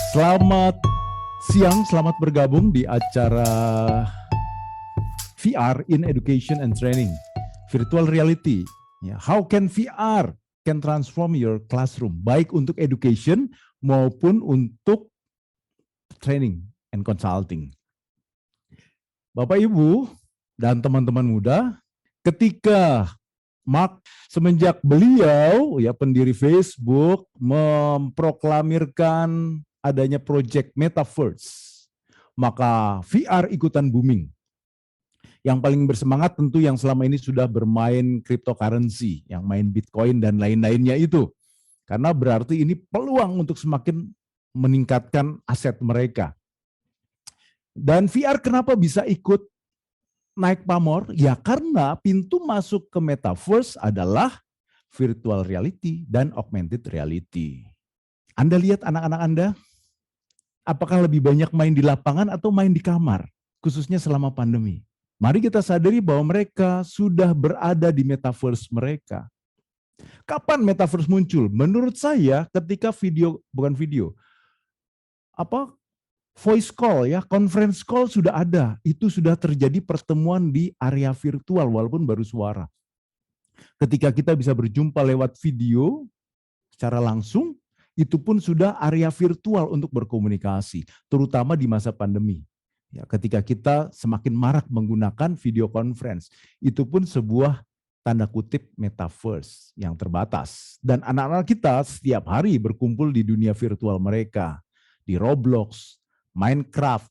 Selamat siang, selamat bergabung di acara VR in Education and Training, Virtual Reality. How can VR can transform your classroom, baik untuk education maupun untuk training and consulting. Bapak, Ibu, dan teman-teman muda, ketika Mark semenjak beliau ya pendiri Facebook memproklamirkan adanya project Metaverse, maka VR ikutan booming. Yang paling bersemangat tentu yang selama ini sudah bermain cryptocurrency, yang main Bitcoin dan lain-lainnya itu. Karena berarti ini peluang untuk semakin meningkatkan aset mereka. Dan VR kenapa bisa ikut naik pamor? Ya karena pintu masuk ke Metaverse adalah virtual reality dan augmented reality. Anda lihat anak-anak Anda, apakah lebih banyak main di lapangan atau main di kamar, khususnya selama pandemi? Mari kita sadari bahwa mereka sudah berada di Metaverse mereka. Kapan Metaverse muncul? Menurut saya ketika voice call ya, conference call sudah ada. Itu sudah terjadi pertemuan di area virtual walaupun baru suara. Ketika kita bisa berjumpa lewat video secara langsung, itu pun sudah area virtual untuk berkomunikasi, terutama di masa pandemi. Ya, ketika kita semakin marak menggunakan video conference, itu pun sebuah tanda kutip metaverse yang terbatas. Dan anak-anak kita setiap hari berkumpul di dunia virtual mereka, di Roblox, Minecraft,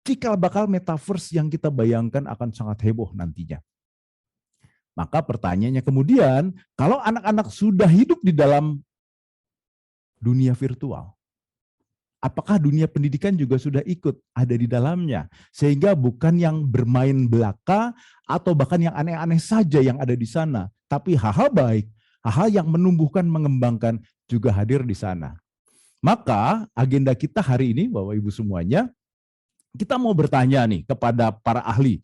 cikal bakal metaverse yang kita bayangkan akan sangat heboh nantinya. Maka pertanyaannya kemudian, kalau anak-anak sudah hidup di dalam dunia virtual, apakah dunia pendidikan juga sudah ikut ada di dalamnya? Sehingga bukan yang bermain belaka atau bahkan yang aneh-aneh saja yang ada di sana, tapi hal-hal baik, hal-hal yang menumbuhkan, mengembangkan juga hadir di sana. Maka agenda kita hari ini, Bapak Ibu semuanya, kita mau bertanya nih kepada para ahli.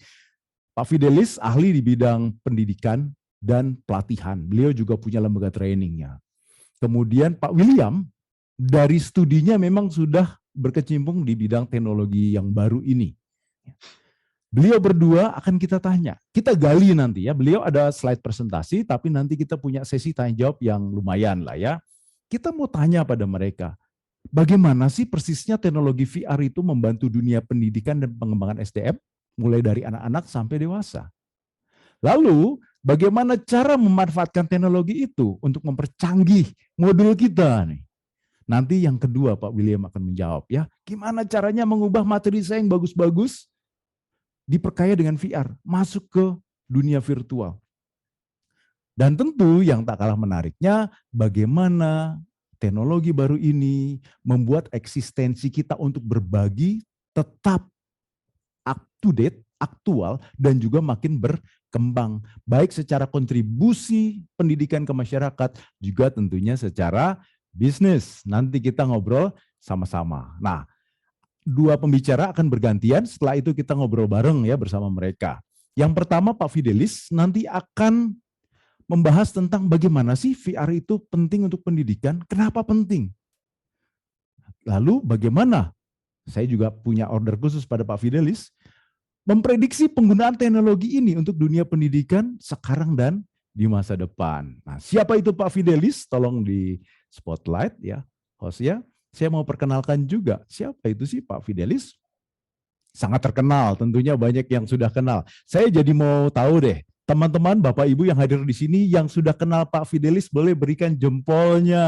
Pak Fidelis, ahli di bidang pendidikan dan pelatihan. Beliau juga punya lembaga trainingnya. Kemudian Pak William, dari studinya memang sudah berkecimpung di bidang teknologi yang baru ini. Beliau berdua akan kita tanya, kita gali nanti ya. Beliau ada slide presentasi, tapi nanti kita punya sesi tanya jawab yang lumayan lah ya. Kita mau tanya pada mereka, bagaimana sih persisnya teknologi VR itu membantu dunia pendidikan dan pengembangan SDM, mulai dari anak-anak sampai dewasa. Lalu, bagaimana cara memanfaatkan teknologi itu untuk mempercanggih modul kita nih. Nanti yang kedua Pak William akan menjawab ya, gimana caranya mengubah materi saya yang bagus-bagus diperkaya dengan VR, masuk ke dunia virtual. Dan tentu yang tak kalah menariknya, bagaimana teknologi baru ini membuat eksistensi kita untuk berbagi tetap up to date, aktual, dan juga makin berkembang. Baik secara kontribusi pendidikan ke masyarakat, juga tentunya secara bisnis. Nanti kita ngobrol sama-sama. Nah, dua pembicara akan bergantian, setelah itu kita ngobrol bareng ya bersama mereka. Yang pertama Pak Fidelis nanti akan membahas tentang bagaimana sih VR itu penting untuk pendidikan, kenapa penting. Lalu bagaimana, saya juga punya order khusus pada Pak Fidelis, memprediksi penggunaan teknologi ini untuk dunia pendidikan sekarang dan di masa depan. Nah, siapa itu Pak Fidelis? Tolong di spotlight ya, host ya. Saya mau perkenalkan juga, siapa itu sih Pak Fidelis? Sangat terkenal, tentunya banyak yang sudah kenal. Saya jadi mau tahu deh, teman-teman, Bapak Ibu yang hadir di sini yang sudah kenal Pak Fidelis boleh berikan jempolnya.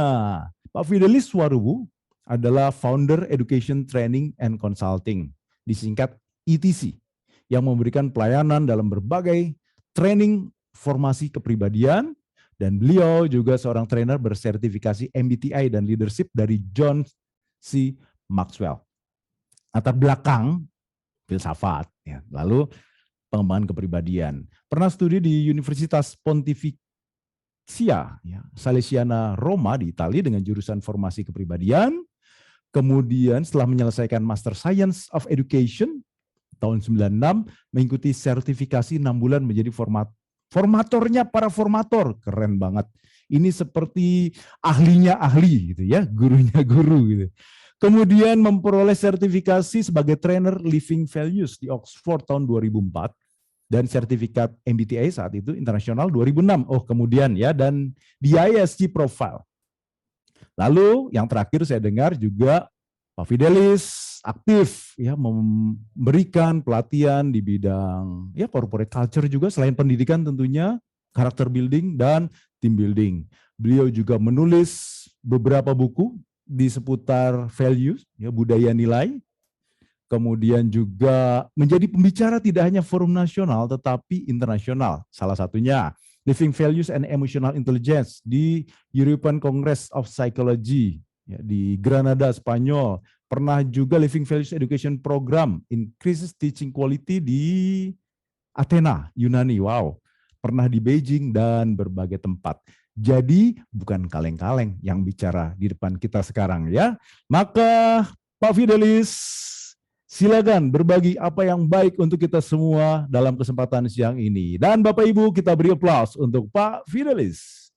Pak Fidelis Warubu adalah founder Education Training and Consulting, disingkat ETC, yang memberikan pelayanan dalam berbagai training formasi kepribadian, dan beliau juga seorang trainer bersertifikasi MBTI dan leadership dari John C. Maxwell. Latar belakang filsafat, ya. Lalu pengembangan kepribadian. Pernah studi di Universitas Pontificia, ya, Salesiana Roma di Italia dengan jurusan formasi kepribadian. Kemudian setelah menyelesaikan Master Science of Education tahun 96, mengikuti sertifikasi 6 bulan menjadi formatornya para formator. Keren banget. Ini seperti ahlinya ahli gitu ya, gurunya guru gitu. Kemudian memperoleh sertifikasi sebagai trainer Living Values di Oxford tahun 2004 dan sertifikat MBTI saat itu internasional 2006. Oh, kemudian ya, dan di ISG Profile. Lalu yang terakhir saya dengar juga Pak Fidelis aktif ya memberikan pelatihan di bidang ya corporate culture juga, selain pendidikan tentunya, karakter building dan team building. Beliau juga menulis beberapa buku di seputar values, ya, budaya nilai. Kemudian juga menjadi pembicara tidak hanya forum nasional tetapi internasional. Salah satunya Living Values and Emotional Intelligence di European Congress of Psychology ya, di Granada, Spanyol. Pernah juga Living Values Education Program Increases Teaching Quality di Athena, Yunani. Wow. Pernah di Beijing dan berbagai tempat. Jadi bukan kaleng-kaleng yang bicara di depan kita sekarang ya. Maka Pak Fidelis, silakan berbagi apa yang baik untuk kita semua dalam kesempatan siang ini. Dan Bapak Ibu, kita beri aplaus untuk Pak Fidelis.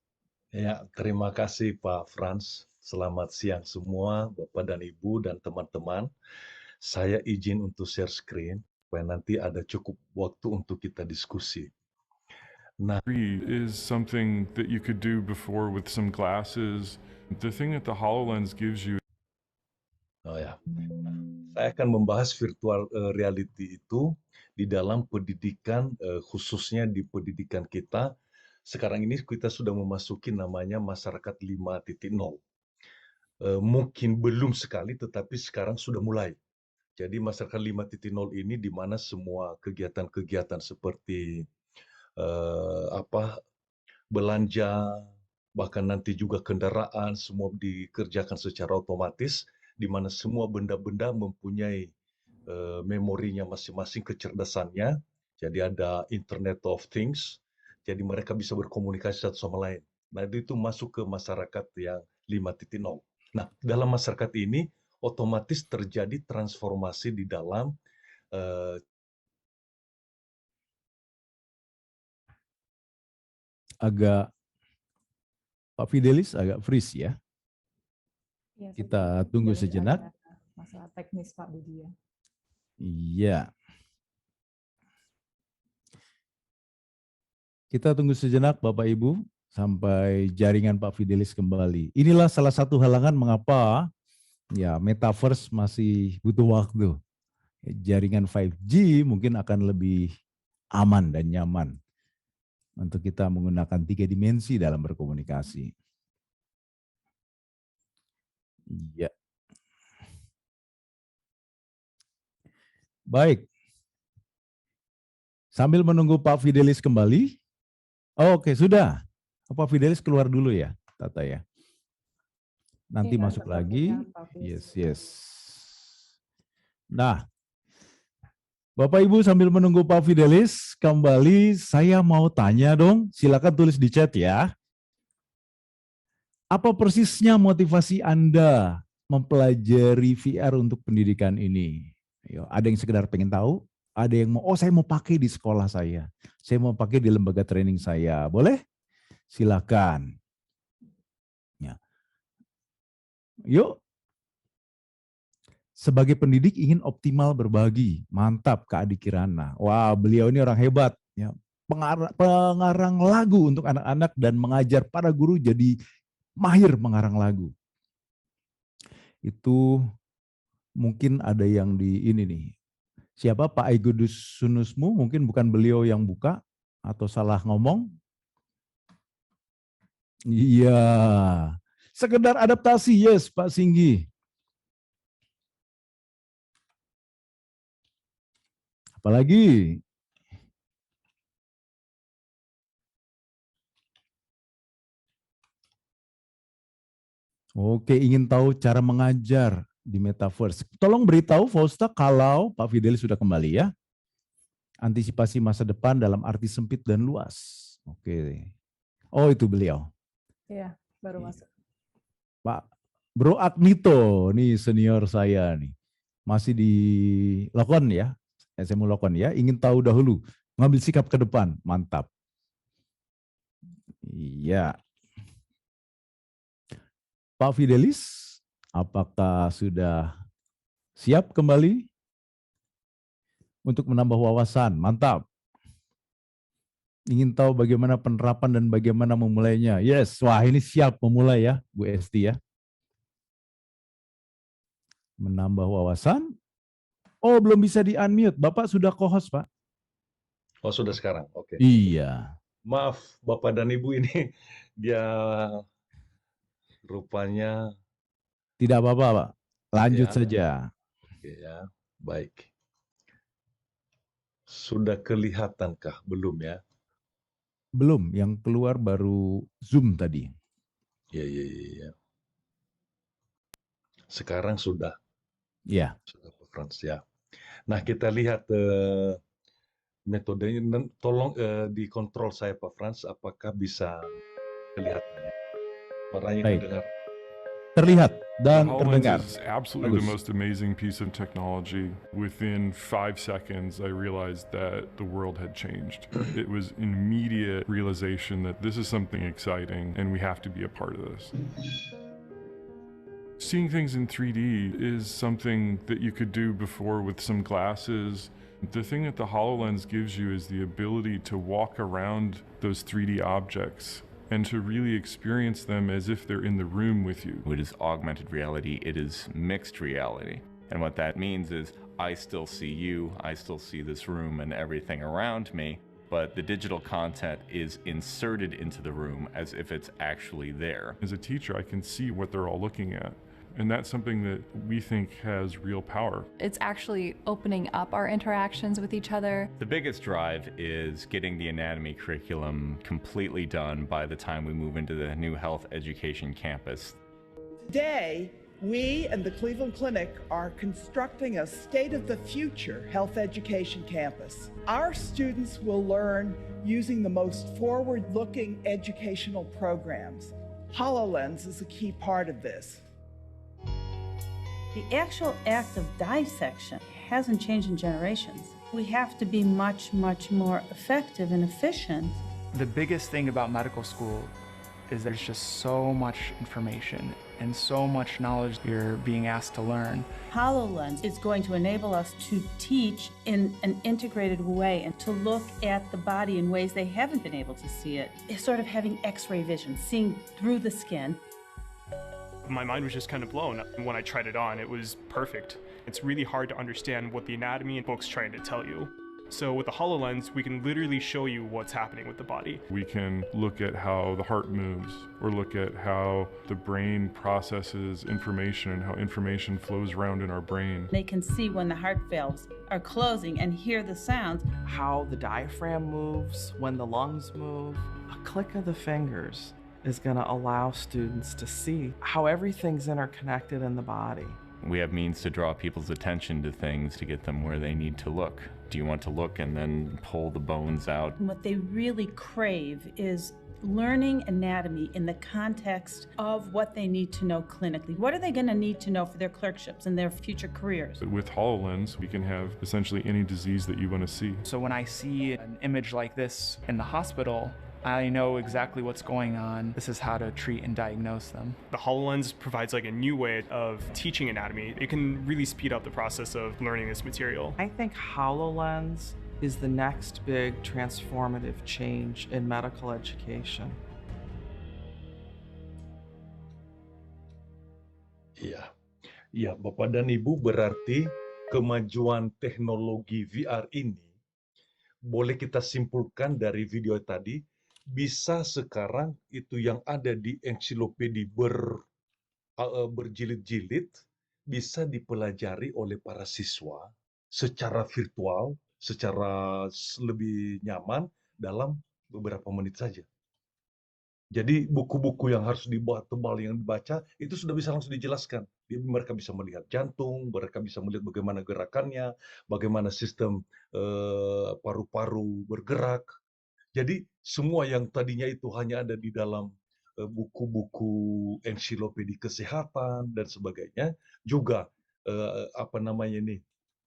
Ya, terima kasih Pak Frans. Selamat siang semua Bapak dan Ibu dan teman-teman. Saya izin untuk share screen supaya nanti ada cukup waktu untuk kita diskusi. Nah, is something that you could do before with some glasses. The thing that the HoloLens gives you. Oh ya, saya akan membahas virtual reality itu di dalam pendidikan, khususnya di pendidikan kita. Sekarang ini kita sudah memasuki namanya masyarakat 5.0. Mungkin belum sekali, tetapi sekarang sudah mulai. Jadi masyarakat 5.0 ini di mana semua kegiatan-kegiatan seperti belanja, bahkan nanti juga kendaraan, semua dikerjakan secara otomatis, di mana semua benda-benda mempunyai memorinya masing-masing, kecerdasannya. Jadi ada Internet of Things, jadi mereka bisa berkomunikasi satu sama lain. Nah, itu masuk ke masyarakat yang 5.0. Nah, dalam masyarakat ini otomatis terjadi transformasi di dalam agak Pak Fidelis agak freeze ya. Ya, Kita tunggu sejenak. Masalah teknis Pak Budi ya. Iya. Kita tunggu sejenak Bapak Ibu sampai jaringan Pak Fidelis kembali. Inilah salah satu halangan mengapa ya metaverse masih butuh waktu. Jaringan 5G mungkin akan lebih aman dan nyaman untuk kita menggunakan 3 dimensi dalam berkomunikasi. Iya. Baik. Sambil menunggu Pak Fidelis kembali. Oh, oke, sudah. Pak Fidelis keluar dulu ya, Tata ya. Nanti masuk lagi. Yes. Nah, Bapak Ibu sambil menunggu Pak Fidelis kembali, saya mau tanya dong, silakan tulis di chat ya. Apa persisnya motivasi Anda mempelajari VR untuk pendidikan ini? Ada yang sekedar pengen tahu, ada yang mau, saya mau pakai di sekolah saya mau pakai di lembaga training saya, boleh? Silakan. Ya. Yuk. Sebagai pendidik ingin optimal berbagi, mantap Kak Adi Kirana. Wah, beliau ini orang hebat. Ya. Pengarang lagu untuk anak-anak dan mengajar para guru jadi mahir mengarang lagu. Itu mungkin ada yang di ini nih. Siapa Pak Aigudus Sunusmu? Mungkin bukan beliau yang buka atau salah ngomong. Iya. Sekedar adaptasi, yes Pak Singgi. Apalagi? Oke, ingin tahu cara mengajar di metaverse. Tolong beritahu Fausta kalau Pak Fidelis sudah kembali ya. Antisipasi masa depan dalam arti sempit dan luas. Oke. Oh, itu beliau. Iya, baru masuk. Pak Bro Agnito, nih senior saya nih. Masih di Lokon ya, SMU Lokon ya. Ingin tahu dahulu, ngambil sikap ke depan. Mantap. Iya. Pak Fidelis, Apakah sudah siap kembali untuk menambah wawasan? Mantap. Ingin tahu bagaimana penerapan dan bagaimana memulainya? Yes, wah ini siap memulai ya, Bu Esti ya. Menambah wawasan. Oh, belum bisa di-unmute. Bapak sudah co-host, Pak? Oh, sudah sekarang. Oke. Iya. Maaf, Bapak dan Ibu ini dia rupanya Tidak apa-apa, Pak. Lanjut ya, saja. oke ya. Baik. Sudah kelihatankah? Belum ya? Belum, yang keluar baru Zoom tadi. Ya. Sekarang sudah Ya, Pak Frans ya. Nah, kita lihat metodenya. Tolong dikontrol saya Pak Frans, apakah bisa kelihatan ya? Suaranya baik. kedengar. Terlihat The dan HoloLens terdengar. is absolutely the Bagus. most amazing piece of technology. Within 5 seconds, I realized that the world had changed. It was an immediate realization that this is something exciting and we have to be a part of this. Seeing things in 3D is something that you could do before with some glasses. The thing that the HoloLens gives you is the ability to walk around those 3D objects and to really experience them as if they're in the room with you. It is augmented reality, it is mixed reality. And what that means is I still see you, I still see this room and everything around me, but the digital content is inserted into the room as if it's actually there. As a teacher, I can see what they're all looking at. And that's something that we think has real power. It's actually opening up our interactions with each other. The biggest drive is getting the anatomy curriculum completely done by the time we move into the new health education campus. Today, we and the Cleveland Clinic are constructing a state-of-the-future health education campus. Our students will learn using the most forward-looking educational programs. HoloLens is a key part of this. The actual act of dissection hasn't changed in generations. We have to be much, much more effective and efficient. The biggest thing about medical school is there's just so much information and so much knowledge you're being asked to learn. HoloLens is going to enable us to teach in an integrated way and to look at the body in ways they haven't been able to see it. It's sort of having X-ray vision, seeing through the skin. My mind was just kind of blown. When I tried it on, it was perfect. It's really hard to understand what the anatomy and book's trying to tell you. So with the HoloLens, we can literally show you what's happening with the body. We can look at how the heart moves, or look at how the brain processes information and how information flows around in our brain. They can see when the heart valves are closing and hear the sounds. How the diaphragm moves, when the lungs move. A click of the fingers is going to allow students to see how everything's interconnected in the body. We have means to draw people's attention to things to get them where they need to look. Do you want to look and then pull the bones out? And what they really crave is learning anatomy in the context of what they need to know clinically. What are they going to need to know for their clerkships and their future careers? But with HoloLens, we can have essentially any disease that you want to see. So when I see an image like this in the hospital, I know exactly what's going on. This is how to treat and diagnose them. The HoloLens provides like a new way of teaching anatomy. It can really speed up the process of learning this material. I think HoloLens is the next big transformative change in medical education. Ya, Bapak dan Ibu, berarti kemajuan teknologi VR ini boleh kita simpulkan dari video tadi, bisa sekarang itu yang ada di ensiklopedi berjilid-jilid bisa dipelajari oleh para siswa secara virtual, secara lebih nyaman dalam beberapa menit saja. Jadi buku-buku yang harus dibuat tebal yang dibaca itu sudah bisa langsung dijelaskan. Mereka bisa melihat jantung, mereka bisa melihat bagaimana gerakannya, bagaimana sistem paru-paru bergerak. Jadi semua yang tadinya itu hanya ada di dalam buku-buku ensiklopedi kesehatan dan sebagainya, juga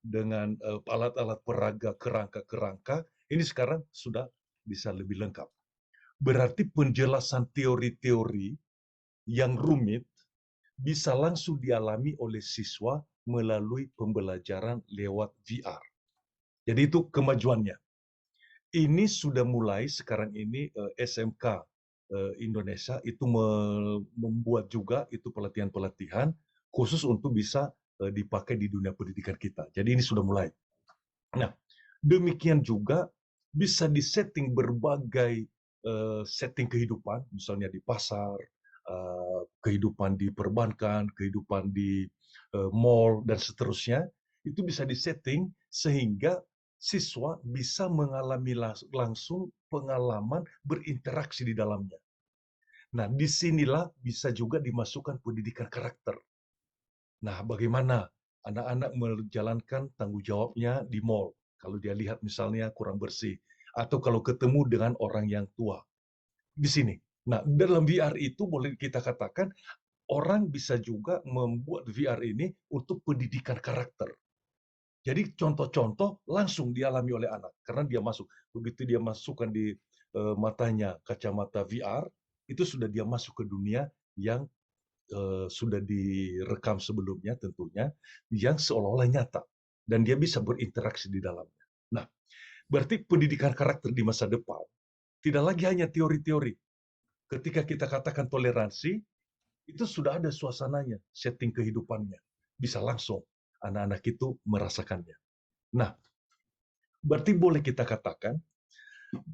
dengan alat-alat peraga, kerangka-kerangka, ini sekarang sudah bisa lebih lengkap. Berarti penjelasan teori-teori yang rumit bisa langsung dialami oleh siswa melalui pembelajaran lewat VR. Jadi itu kemajuannya. Ini sudah mulai sekarang ini SMK Indonesia itu membuat juga itu pelatihan-pelatihan khusus untuk bisa dipakai di dunia pendidikan kita. Jadi ini sudah mulai. Nah, demikian juga bisa disetting berbagai setting kehidupan, misalnya di pasar, kehidupan di perbankan, kehidupan di mall, dan seterusnya. Itu bisa disetting sehingga siswa bisa mengalami langsung pengalaman berinteraksi di dalamnya. Nah, disinilah bisa juga dimasukkan pendidikan karakter. Nah, bagaimana anak-anak menjalankan tanggung jawabnya di mall? Kalau dia lihat misalnya kurang bersih, atau kalau ketemu dengan orang yang tua. Di sini. Nah, dalam VR itu boleh kita katakan, orang bisa juga membuat VR ini untuk pendidikan karakter. Jadi contoh-contoh langsung dialami oleh anak karena dia masuk. Begitu dia masukkan di matanya kacamata VR, itu sudah dia masuk ke dunia yang sudah direkam sebelumnya tentunya, yang seolah-olah nyata dan dia bisa berinteraksi di dalamnya. Nah, berarti pendidikan karakter di masa depan tidak lagi hanya teori-teori. Ketika kita katakan toleransi, itu sudah ada suasananya, setting kehidupannya. Bisa langsung anak-anak itu merasakannya. Nah, berarti boleh kita katakan,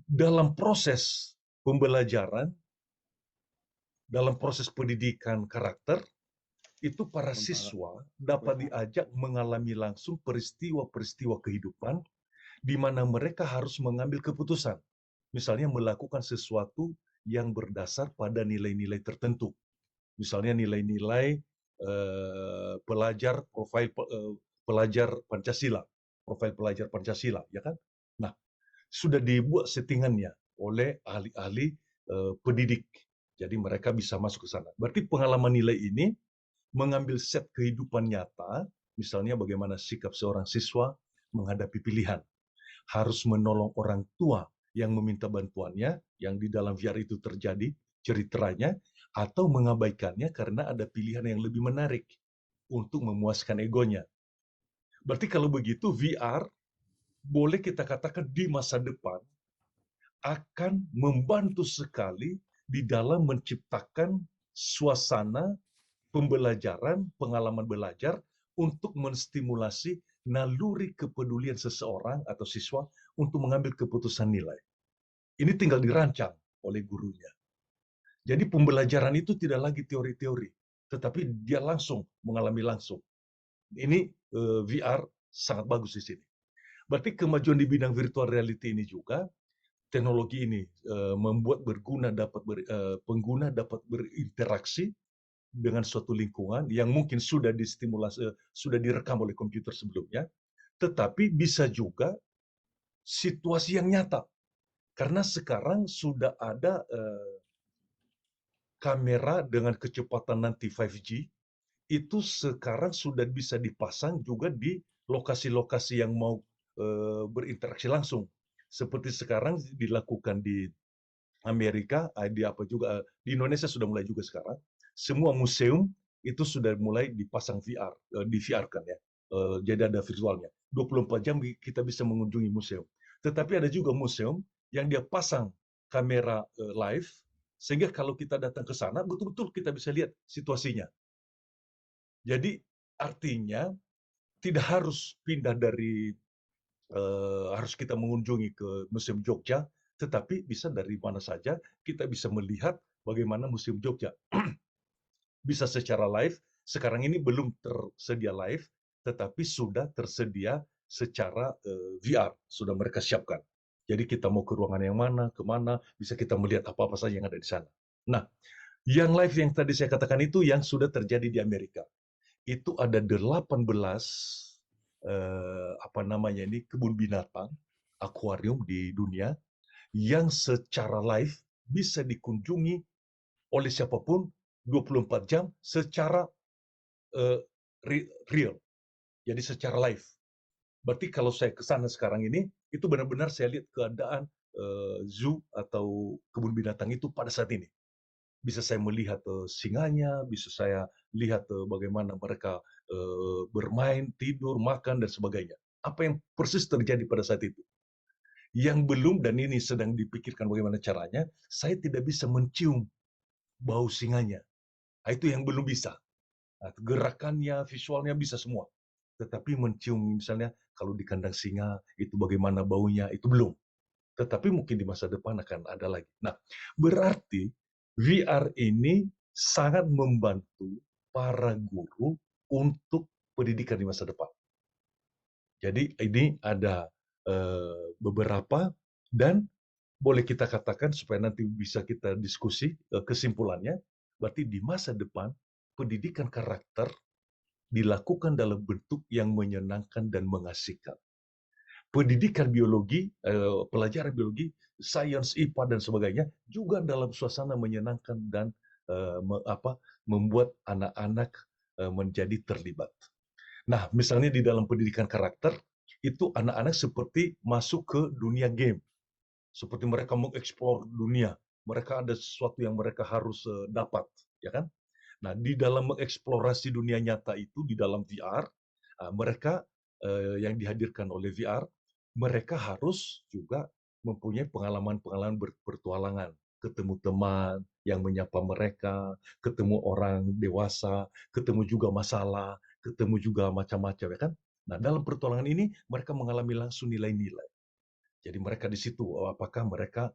dalam proses pembelajaran, dalam proses pendidikan karakter, itu para siswa dapat diajak mengalami langsung peristiwa-peristiwa kehidupan di mana mereka harus mengambil keputusan. Misalnya melakukan sesuatu yang berdasar pada nilai-nilai tertentu. Misalnya nilai-nilai pelajar Pancasila, profil pelajar Pancasila, ya kan? Nah, sudah dibuat settingannya oleh ahli-ahli pendidik. Jadi mereka bisa masuk ke sana. Berarti pengalaman nilai ini mengambil set kehidupan nyata, misalnya bagaimana sikap seorang siswa menghadapi pilihan. Harus menolong orang tua yang meminta bantuannya, yang di dalam VR itu terjadi ceritanya, atau mengabaikannya karena ada pilihan yang lebih menarik untuk memuaskan egonya. Berarti kalau begitu VR boleh kita katakan di masa depan akan membantu sekali di dalam menciptakan suasana pembelajaran, pengalaman belajar untuk menstimulasi naluri kepedulian seseorang atau siswa untuk mengambil keputusan nilai. Ini tinggal dirancang oleh gurunya. Jadi pembelajaran itu tidak lagi teori-teori, tetapi dia langsung mengalami langsung. Ini VR sangat bagus di sini. Berarti kemajuan di bidang virtual reality ini juga, teknologi ini membuat pengguna dapat berinteraksi dengan suatu lingkungan yang mungkin sudah distimulasi, sudah direkam oleh komputer sebelumnya, tetapi bisa juga situasi yang nyata. Karena sekarang sudah ada kamera dengan kecepatan nanti 5G, itu sekarang sudah bisa dipasang juga di lokasi-lokasi yang mau berinteraksi langsung. Seperti sekarang dilakukan di Amerika, di Indonesia sudah mulai juga sekarang. Semua museum itu sudah mulai dipasang VR, di-VR-kan ya. Jadi ada visualnya. 24 jam kita bisa mengunjungi museum. Tetapi ada juga museum yang dia pasang kamera live, sehingga kalau kita datang ke sana, betul-betul kita bisa lihat situasinya. Jadi artinya tidak harus pindah dari, harus kita mengunjungi ke Museum Jogja, tetapi bisa dari mana saja kita bisa melihat bagaimana Museum Jogja. Bisa secara live, sekarang ini belum tersedia live, tetapi sudah tersedia secara VR, sudah mereka siapkan. Jadi kita mau ke ruangan yang mana, kemana, bisa kita melihat apa-apa saja yang ada di sana. Nah, yang live yang tadi saya katakan itu yang sudah terjadi di Amerika. Itu ada 18 kebun binatang, akuarium di dunia, yang secara live bisa dikunjungi oleh siapapun 24 jam secara real. Jadi secara live. Berarti kalau saya ke sana sekarang ini, itu benar-benar saya lihat keadaan zoo atau kebun binatang itu pada saat ini. Bisa saya melihat singanya, bisa saya lihat bagaimana mereka bermain, tidur, makan, dan sebagainya. Apa yang persis terjadi pada saat itu. Yang belum, dan ini sedang dipikirkan bagaimana caranya, saya tidak bisa mencium bau singanya. Nah, itu yang belum bisa. Nah, gerakannya, visualnya bisa semua. Tetapi mencium misalnya kalau di kandang singa, itu bagaimana baunya, itu belum. Tetapi mungkin di masa depan akan ada lagi. Nah, berarti VR ini sangat membantu para guru untuk pendidikan di masa depan. Jadi ini ada beberapa, dan boleh kita katakan supaya nanti bisa kita diskusi kesimpulannya, berarti di masa depan pendidikan karakter dilakukan dalam bentuk yang menyenangkan dan mengasihkan. Pendidikan biologi, pelajaran biologi, sains, IPA, dan sebagainya juga dalam suasana menyenangkan dan membuat anak-anak menjadi terlibat. Nah, misalnya di dalam pendidikan karakter, itu anak-anak seperti masuk ke dunia game. Seperti mereka mengeksplor dunia. Mereka ada sesuatu yang mereka harus dapat, ya kan? Nah, di dalam mengeksplorasi dunia nyata itu, di dalam VR, mereka yang dihadirkan oleh VR, mereka harus juga mempunyai pengalaman-pengalaman berpetualangan. Ketemu teman yang menyapa mereka, ketemu orang dewasa, ketemu juga masalah, ketemu juga macam-macam, ya kan? Nah, dalam pertualangan ini mereka mengalami langsung nilai-nilai. Jadi mereka di situ, apakah mereka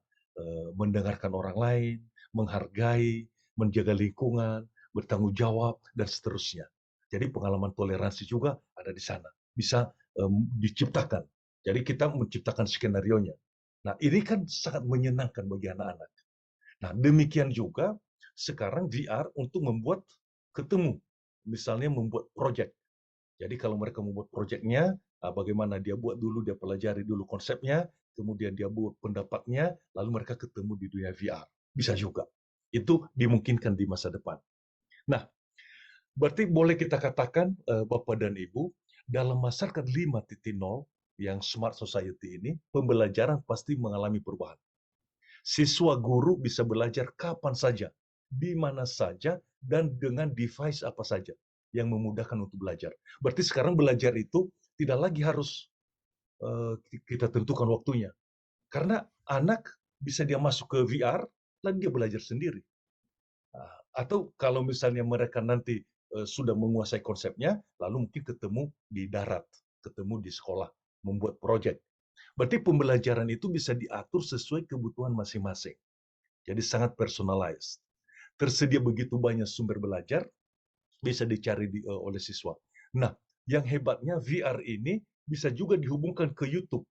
mendengarkan orang lain, menghargai, menjaga lingkungan, bertanggung jawab, dan seterusnya. Jadi pengalaman toleransi juga ada di sana. Bisa diciptakan. Jadi kita menciptakan skenario-nya. Nah, ini kan sangat menyenangkan bagi anak-anak. Nah, demikian juga sekarang VR untuk membuat ketemu. Misalnya membuat proyek. Jadi kalau mereka membuat proyeknya, bagaimana dia buat dulu, dia pelajari dulu konsepnya, kemudian dia buat pendapatnya, lalu mereka ketemu di dunia VR. Bisa juga. Itu dimungkinkan di masa depan. Nah, berarti boleh kita katakan, Bapak dan Ibu, dalam masyarakat 5.0 yang smart society ini, pembelajaran pasti mengalami perubahan. Siswa guru bisa belajar kapan saja, di mana saja, dan dengan device apa saja yang memudahkan untuk belajar. Berarti sekarang belajar itu tidak lagi harus kita tentukan waktunya. Karena anak bisa dia masuk ke VR, lalu dia belajar sendiri. Atau kalau misalnya mereka nanti sudah menguasai konsepnya, lalu mungkin ketemu di darat, ketemu di sekolah, membuat proyek. Berarti pembelajaran itu bisa diatur sesuai kebutuhan masing-masing. Jadi sangat personalized. Tersedia begitu banyak sumber belajar, bisa dicari oleh siswa. Nah, yang hebatnya VR ini bisa juga dihubungkan ke YouTube.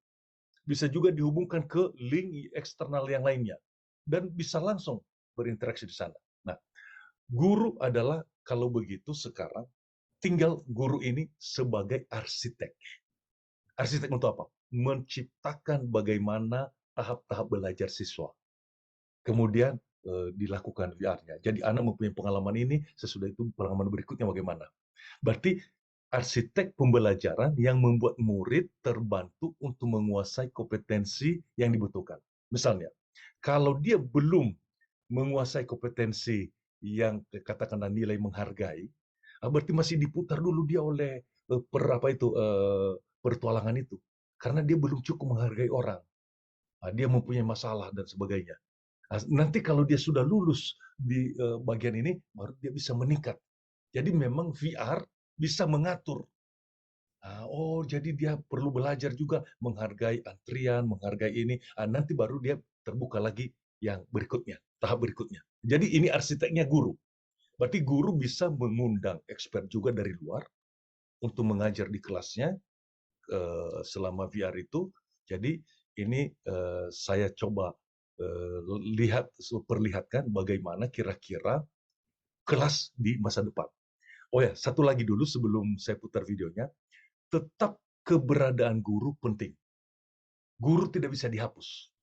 Bisa juga dihubungkan ke link eksternal yang lainnya. Dan bisa langsung berinteraksi di sana. Nah, guru adalah, kalau begitu sekarang, tinggal guru ini sebagai arsitek. Arsitek untuk apa? Menciptakan bagaimana tahap-tahap belajar siswa. Kemudian dilakukan VR-nya. Jadi anak mempunyai pengalaman ini, sesudah itu pengalaman berikutnya bagaimana. Berarti arsitek pembelajaran yang membuat murid terbantu untuk menguasai kompetensi yang dibutuhkan. Misalnya, kalau dia belum menguasai kompetensi yang katakanlah nilai menghargai, berarti masih diputar dulu dia oleh pertualangan itu. Karena dia belum cukup menghargai orang. Dia mempunyai masalah dan sebagainya. Nanti kalau dia sudah lulus di bagian ini, baru dia bisa meningkat. Jadi memang VR bisa mengatur. Oh, jadi dia perlu belajar juga menghargai antrian, menghargai ini. Nanti baru dia terbuka lagi yang berikutnya, tahap berikutnya. Jadi ini arsiteknya guru. Berarti guru bisa mengundang expert juga dari luar untuk mengajar di kelasnya selama VR itu. Jadi ini saya coba perlihatkan bagaimana kira-kira kelas di masa depan. Oh ya, satu lagi dulu sebelum saya putar videonya. Tetap keberadaan guru penting. Guru tidak bisa dihapus.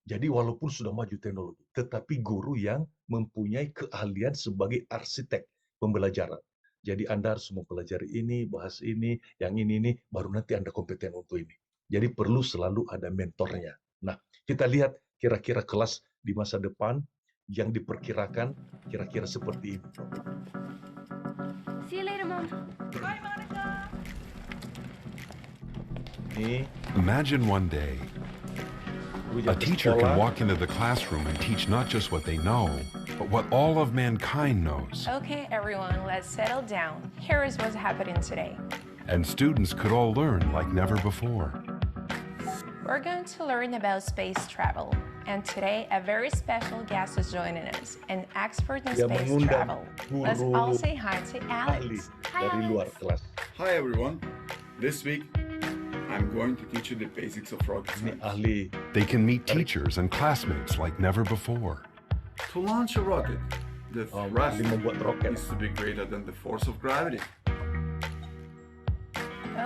Jadi walaupun sudah maju teknologi, tetapi guru yang mempunyai keahlian sebagai arsitek pembelajaran. Jadi Anda harus mempelajari ini, bahas ini, yang ini, baru nanti Anda kompeten untuk ini. Jadi perlu selalu ada mentornya. Nah, kita lihat kira-kira kelas di masa depan yang diperkirakan kira-kira seperti ini. See you later, Mom. Bye, Monica. Ini Imagine one day, a teacher can walk into the classroom and teach not just what they know, but what all of mankind knows. Okay, everyone, let's settle down. Here is what's happening today. And students could all learn like never before. We're going to learn about space travel. And today, a very special guest is joining us, an expert in Yang space mengundang travel. Let's guru all say hi to ahli Alex. Hi, dari luar Alex. kelas. Hi everyone. This week I'm going to teach you the basics of rocket Ini science. ahli They can meet teachers and classmates like never before. To launch a rocket, the thrust ahli membuat roket. needs to be greater than the force of gravity.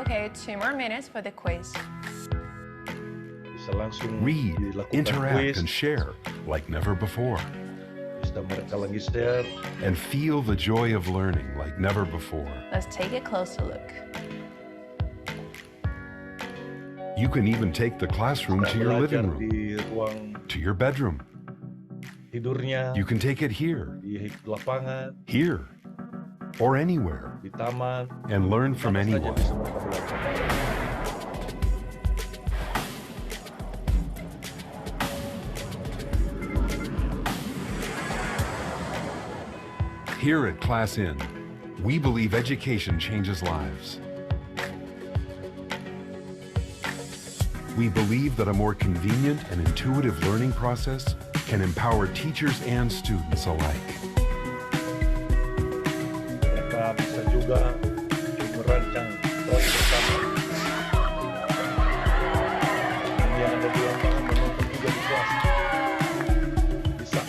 Okay, 2 more minutes for the quiz. Bisa langsung Read, dilakukan interact, quiz. and share like never before. Bisa mereka lagi share. And feel the joy of learning like never before. Let's take a closer look. You can even take the classroom to your living room, di ruang to your bedroom. tidurnya, You can take it here, di lapangan, here, or anywhere, di taman, and learn from mana saja anyone. bisa mereka belajar. Here at Class In, we believe education changes lives. We believe that a more convenient and intuitive learning process can empower teachers and students alike. Mereka bisa juga merancang proyek bersama. Yang ada di lapangan menonton juga di kelas. Bisa.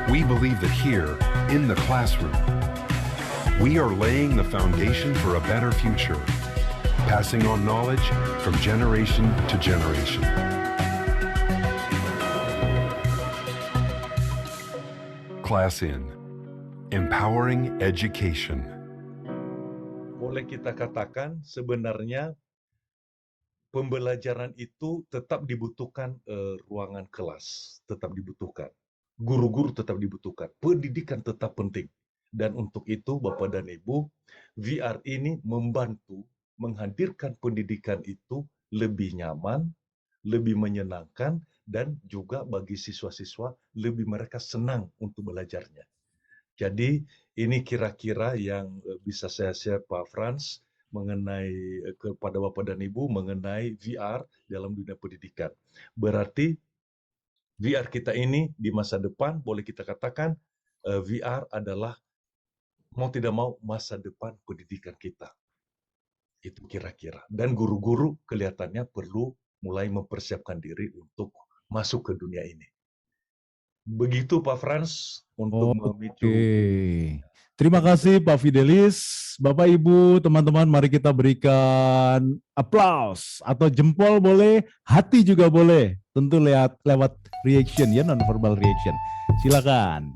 We believe that here, in the classroom, we are laying the foundation for a better future, passing on knowledge from generation to generation. Class In, empowering education. Boleh kita katakan sebenarnya pembelajaran itu tetap dibutuhkan, ruangan kelas tetap dibutuhkan, guru-guru tetap dibutuhkan, pendidikan tetap penting. Dan untuk itu Bapak dan Ibu, VR ini membantu menghadirkan pendidikan itu lebih nyaman, lebih menyenangkan, dan juga bagi siswa-siswa lebih mereka senang untuk belajarnya. Jadi ini kira-kira yang bisa saya share Pak Frans mengenai kepada Bapak dan Ibu mengenai VR dalam dunia pendidikan. Berarti VR kita ini di masa depan boleh kita katakan VR adalah mau tidak mau masa depan pendidikan kita. Itu kira-kira. Dan guru-guru kelihatannya perlu mulai mempersiapkan diri untuk masuk ke dunia ini. Begitu Pak Frans untuk memicu. Terima kasih Pak Fidelis, Bapak Ibu, teman-teman, mari kita berikan aplaus atau jempol boleh, hati juga boleh. Tentu lewat reaction ya, non-verbal reaction. Silakan.